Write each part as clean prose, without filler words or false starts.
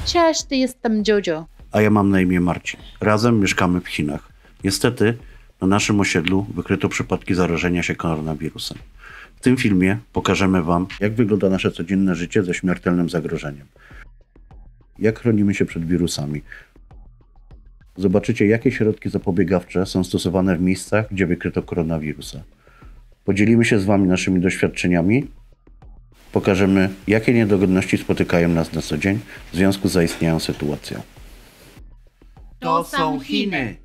Cześć, jestem Jojo. A ja mam na imię Marcin. Razem mieszkamy w Chinach. Niestety na naszym osiedlu wykryto przypadki zarażenia się koronawirusem. W tym filmie pokażemy Wam, jak wygląda nasze codzienne życie ze śmiertelnym zagrożeniem. Jak chronimy się przed wirusami. Zobaczycie, jakie środki zapobiegawcze są stosowane w miejscach, gdzie wykryto koronawirusa. Podzielimy się z Wami naszymi doświadczeniami. Pokażemy, jakie niedogodności spotykają nas na co dzień w związku z zaistniałą sytuacją. To są Chiny.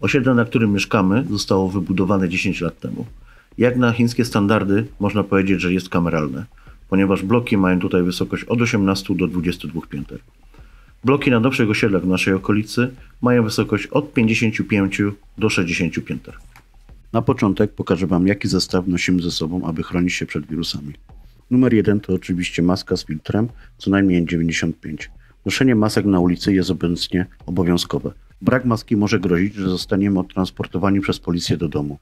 Osiedle, na którym mieszkamy, zostało wybudowane 10 lat temu. Jak na chińskie standardy, można powiedzieć, że jest kameralne, ponieważ bloki mają tutaj wysokość od 18 do 22 pięter. Bloki na nowszych osiedlach w naszej okolicy mają wysokość od 55 do 60 pięter. Na początek pokażę Wam, jaki zestaw nosimy ze sobą, aby chronić się przed wirusami. Numer 1 to oczywiście maska z filtrem, co najmniej N95. Noszenie masek na ulicy jest obecnie obowiązkowe. Brak maski może grozić, że zostaniemy odtransportowani przez policję do domu.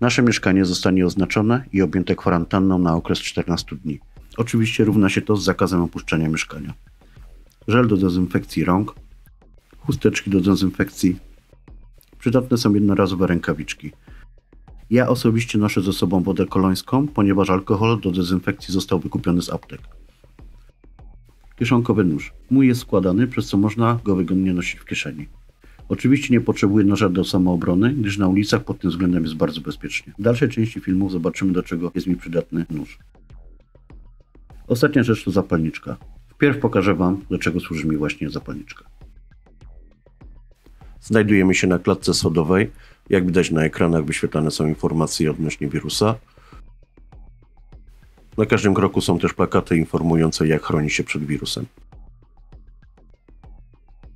Nasze mieszkanie zostanie oznaczone i objęte kwarantanną na okres 14 dni. Oczywiście równa się to z zakazem opuszczenia mieszkania. Żel do dezynfekcji rąk, chusteczki do dezynfekcji. Przydatne są jednorazowe rękawiczki. Ja osobiście noszę ze sobą wodę kolońską, ponieważ alkohol do dezynfekcji został wykupiony z aptek. Kieszonkowy nóż. Mój jest składany, przez co można go wygodnie nosić w kieszeni. Oczywiście nie potrzebuję noża do samoobrony, gdyż na ulicach pod tym względem jest bardzo bezpiecznie. W dalszej części filmu zobaczymy, do czego jest mi przydatny nóż. Ostatnia rzecz to zapalniczka. Wpierw pokażę Wam, do czego służy mi właśnie zapalniczka. Znajdujemy się na klatce schodowej. Jak widać na ekranach wyświetlane są informacje odnośnie wirusa. Na każdym kroku są też plakaty informujące, jak chronić się przed wirusem.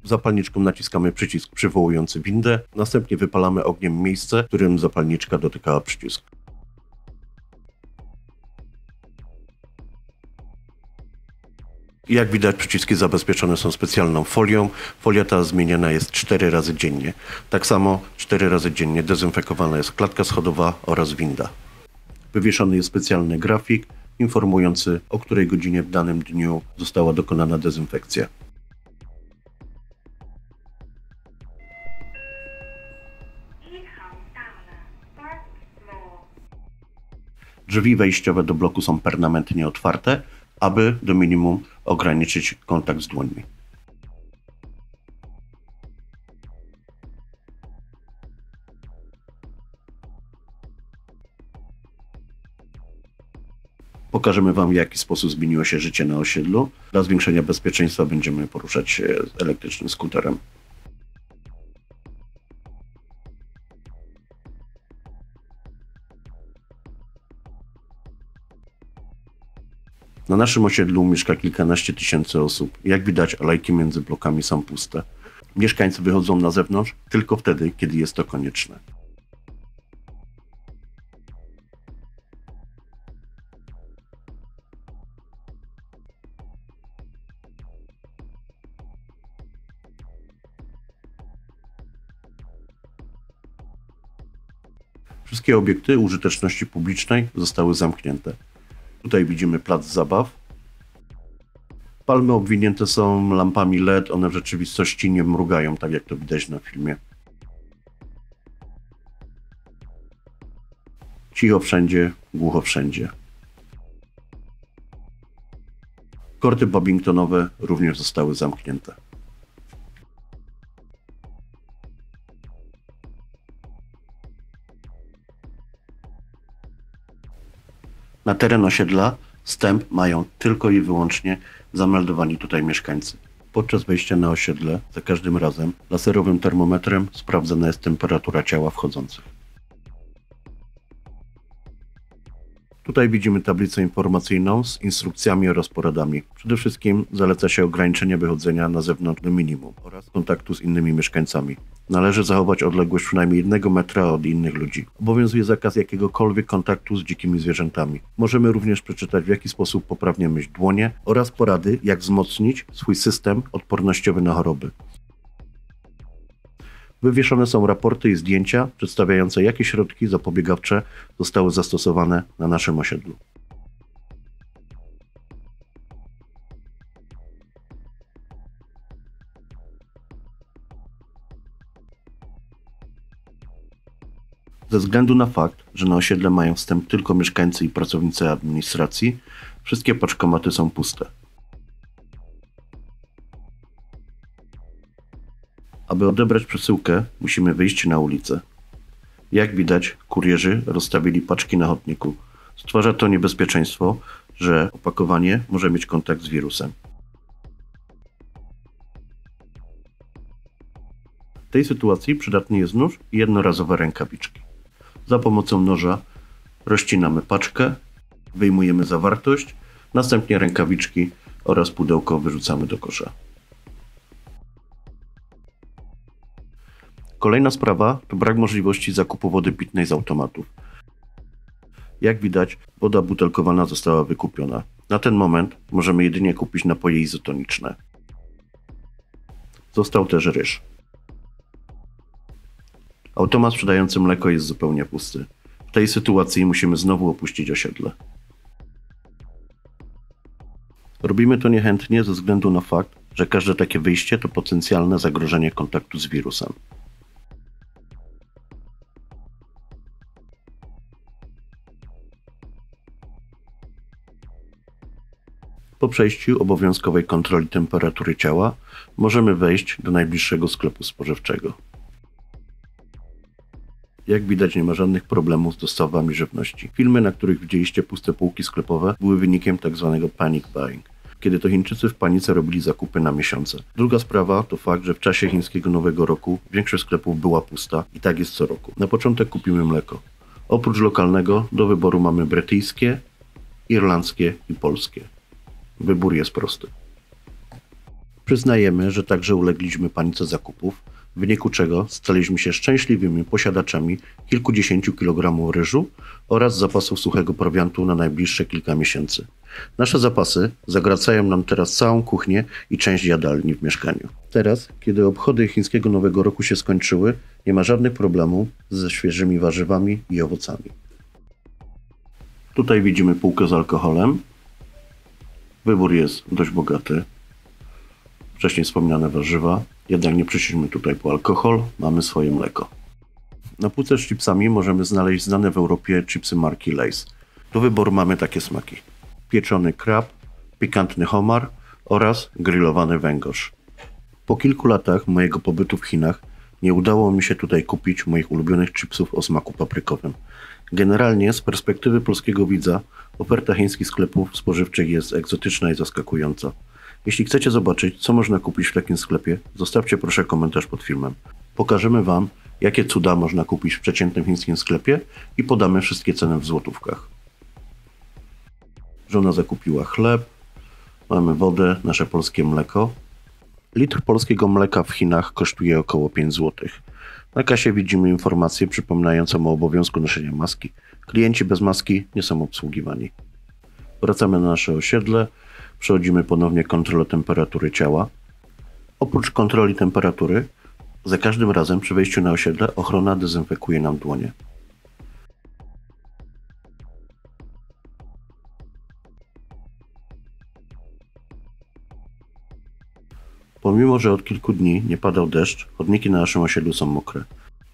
Zapalniczką naciskamy przycisk przywołujący windę, następnie wypalamy ogniem miejsce, w którym zapalniczka dotykała przycisku. Jak widać, przyciski zabezpieczone są specjalną folią. Folia ta zmieniana jest 4 razy dziennie. Tak samo 4 razy dziennie dezynfekowana jest klatka schodowa oraz winda. Wywieszony jest specjalny grafik informujący, o której godzinie w danym dniu została dokonana dezynfekcja. Drzwi wejściowe do bloku są permanentnie otwarte, aby do minimum ograniczyć kontakt z dłońmi. Pokażemy Wam, w jaki sposób zmieniło się życie na osiedlu. Dla zwiększenia bezpieczeństwa będziemy poruszać się elektrycznym skuterem. Na naszym osiedlu mieszka kilkanaście tysięcy osób. Jak widać, alejki między blokami są puste. Mieszkańcy wychodzą na zewnątrz tylko wtedy, kiedy jest to konieczne. Wszystkie obiekty użyteczności publicznej zostały zamknięte. Tutaj widzimy plac zabaw. Palmy obwinięte są lampami LED, one w rzeczywistości nie mrugają, tak jak to widać na filmie. Cicho wszędzie, głucho wszędzie. Korty badmintonowe również zostały zamknięte. Na teren osiedla Wstęp mają tylko i wyłącznie zameldowani tutaj mieszkańcy. Podczas wejścia na osiedle za każdym razem laserowym termometrem sprawdzana jest temperatura ciała wchodzących. Tutaj widzimy tablicę informacyjną z instrukcjami oraz poradami. Przede wszystkim zaleca się ograniczenie wychodzenia na zewnątrz do minimum oraz kontaktu z innymi mieszkańcami. Należy zachować odległość przynajmniej 1 metra od innych ludzi. Obowiązuje zakaz jakiegokolwiek kontaktu z dzikimi zwierzętami. Możemy również przeczytać, w jaki sposób poprawnie myć dłonie oraz porady, jak wzmocnić swój system odpornościowy na choroby. Wywieszone są raporty i zdjęcia przedstawiające, jakie środki zapobiegawcze zostały zastosowane na naszym osiedlu. Ze względu na fakt, że na osiedle mają wstęp tylko mieszkańcy i pracownicy administracji, wszystkie paczkomaty są puste. Aby odebrać przesyłkę, musimy wyjść na ulicę. Jak widać, kurierzy rozstawili paczki na chodniku. Stwarza to niebezpieczeństwo, że opakowanie może mieć kontakt z wirusem. W tej sytuacji przydatny jest nóż i jednorazowe rękawiczki. Za pomocą noża rozcinamy paczkę, wyjmujemy zawartość, następnie rękawiczki oraz pudełko wyrzucamy do kosza. Kolejna sprawa to brak możliwości zakupu wody pitnej z automatów. Jak widać, woda butelkowana została wykupiona. Na ten moment możemy jedynie kupić napoje izotoniczne. Został też ryż. Automat sprzedający mleko jest zupełnie pusty. W tej sytuacji musimy znowu opuścić osiedle. Robimy to niechętnie ze względu na fakt, że każde takie wyjście to potencjalne zagrożenie kontaktu z wirusem. Po przejściu obowiązkowej kontroli temperatury ciała możemy wejść do najbliższego sklepu spożywczego. Jak widać, nie ma żadnych problemów z dostawami żywności. Filmy, na których widzieliście puste półki sklepowe, były wynikiem tzw. panic buying, kiedy to Chińczycy w panice robili zakupy na miesiące. Druga sprawa to fakt, że w czasie chińskiego Nowego Roku większość sklepów była pusta i tak jest co roku. Na początek kupimy mleko. Oprócz lokalnego do wyboru mamy brytyjskie, irlandzkie i polskie. Wybór jest prosty. Przyznajemy, że także ulegliśmy panice zakupów, w wyniku czego staliśmy się szczęśliwymi posiadaczami kilkudziesięciu kilogramów ryżu oraz zapasów suchego prowiantu na najbliższe kilka miesięcy. Nasze zapasy zagracają nam teraz całą kuchnię i część jadalni w mieszkaniu. Teraz, kiedy obchody chińskiego Nowego Roku się skończyły, nie ma żadnych problemów ze świeżymi warzywami i owocami. Tutaj widzimy półkę z alkoholem. Wybór jest dość bogaty. Wcześniej wspomniane warzywa, jednak nie przyszliśmy tutaj po alkohol, mamy swoje mleko. Na półce z chipsami możemy znaleźć znane w Europie chipsy marki Lay's. Do wyboru mamy takie smaki: pieczony krab, pikantny homar oraz grillowany węgorz. Po kilku latach mojego pobytu w Chinach nie udało mi się tutaj kupić moich ulubionych chipsów o smaku paprykowym. Generalnie z perspektywy polskiego widza oferta chińskich sklepów spożywczych jest egzotyczna i zaskakująca. Jeśli chcecie zobaczyć, co można kupić w takim sklepie, zostawcie proszę komentarz pod filmem. Pokażemy Wam, jakie cuda można kupić w przeciętnym chińskim sklepie i podamy wszystkie ceny w złotówkach. Żona zakupiła chleb, mamy wodę, nasze polskie mleko. Litr polskiego mleka w Chinach kosztuje około 5 zł. Na kasie widzimy informację przypominającą o obowiązku noszenia maski. Klienci bez maski nie są obsługiwani. Wracamy na nasze osiedle, przechodzimy ponownie kontrolę temperatury ciała. Oprócz kontroli temperatury, za każdym razem przy wejściu na osiedle ochrona dezynfekuje nam dłonie. Pomimo, że od kilku dni nie padał deszcz, chodniki na naszym osiedlu są mokre.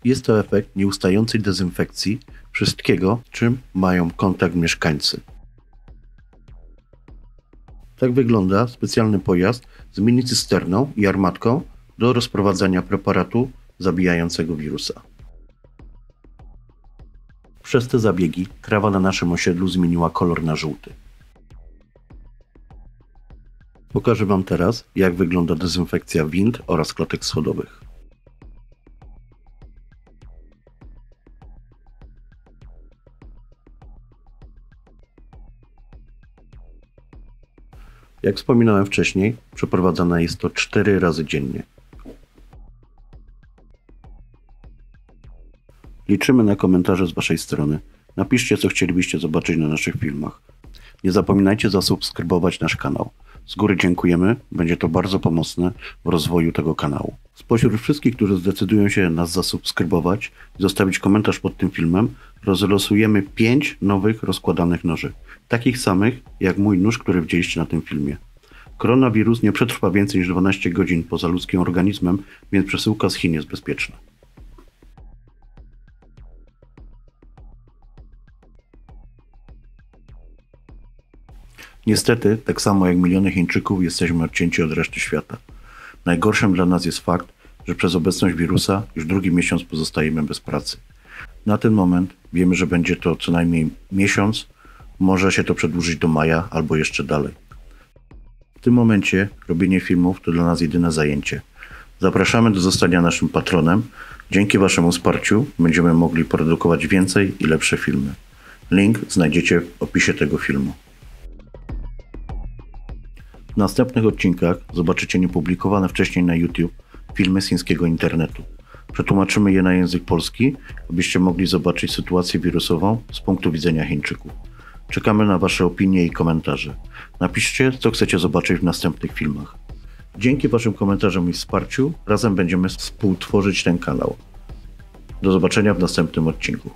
Jest to efekt nieustającej dezynfekcji wszystkiego, czym mają kontakt mieszkańcy. Tak wygląda specjalny pojazd z mini-cysterną i armatką do rozprowadzania preparatu zabijającego wirusa. Przez te zabiegi trawa na naszym osiedlu zmieniła kolor na żółty. Pokażę Wam teraz, jak wygląda dezynfekcja wind oraz klatek schodowych. Jak wspominałem wcześniej, przeprowadzane jest to 4 razy dziennie. Liczymy na komentarze z Waszej strony. Napiszcie, co chcielibyście zobaczyć na naszych filmach. Nie zapominajcie zasubskrybować nasz kanał. Z góry dziękujemy, będzie to bardzo pomocne w rozwoju tego kanału. Spośród wszystkich, którzy zdecydują się nas zasubskrybować i zostawić komentarz pod tym filmem, rozlosujemy 5 nowych rozkładanych noży. Takich samych jak mój nóż, który widzieliście na tym filmie. Koronawirus nie przetrwa więcej niż 12 godzin poza ludzkim organizmem, więc przesyłka z Chin jest bezpieczna. Niestety, tak samo jak miliony Chińczyków, jesteśmy odcięci od reszty świata. Najgorszym dla nas jest fakt, że przez obecność wirusa już drugi miesiąc pozostajemy bez pracy. Na ten moment wiemy, że będzie to co najmniej miesiąc, może się to przedłużyć do maja albo jeszcze dalej. W tym momencie robienie filmów to dla nas jedyne zajęcie. Zapraszamy do zostania naszym patronem. Dzięki Waszemu wsparciu będziemy mogli produkować więcej i lepsze filmy. Link znajdziecie w opisie tego filmu. W następnych odcinkach zobaczycie niepublikowane wcześniej na YouTube filmy z chińskiego internetu. Przetłumaczymy je na język polski, abyście mogli zobaczyć sytuację wirusową z punktu widzenia Chińczyków. Czekamy na Wasze opinie i komentarze. Napiszcie, co chcecie zobaczyć w następnych filmach. Dzięki Waszym komentarzom i wsparciu razem będziemy współtworzyć ten kanał. Do zobaczenia w następnym odcinku.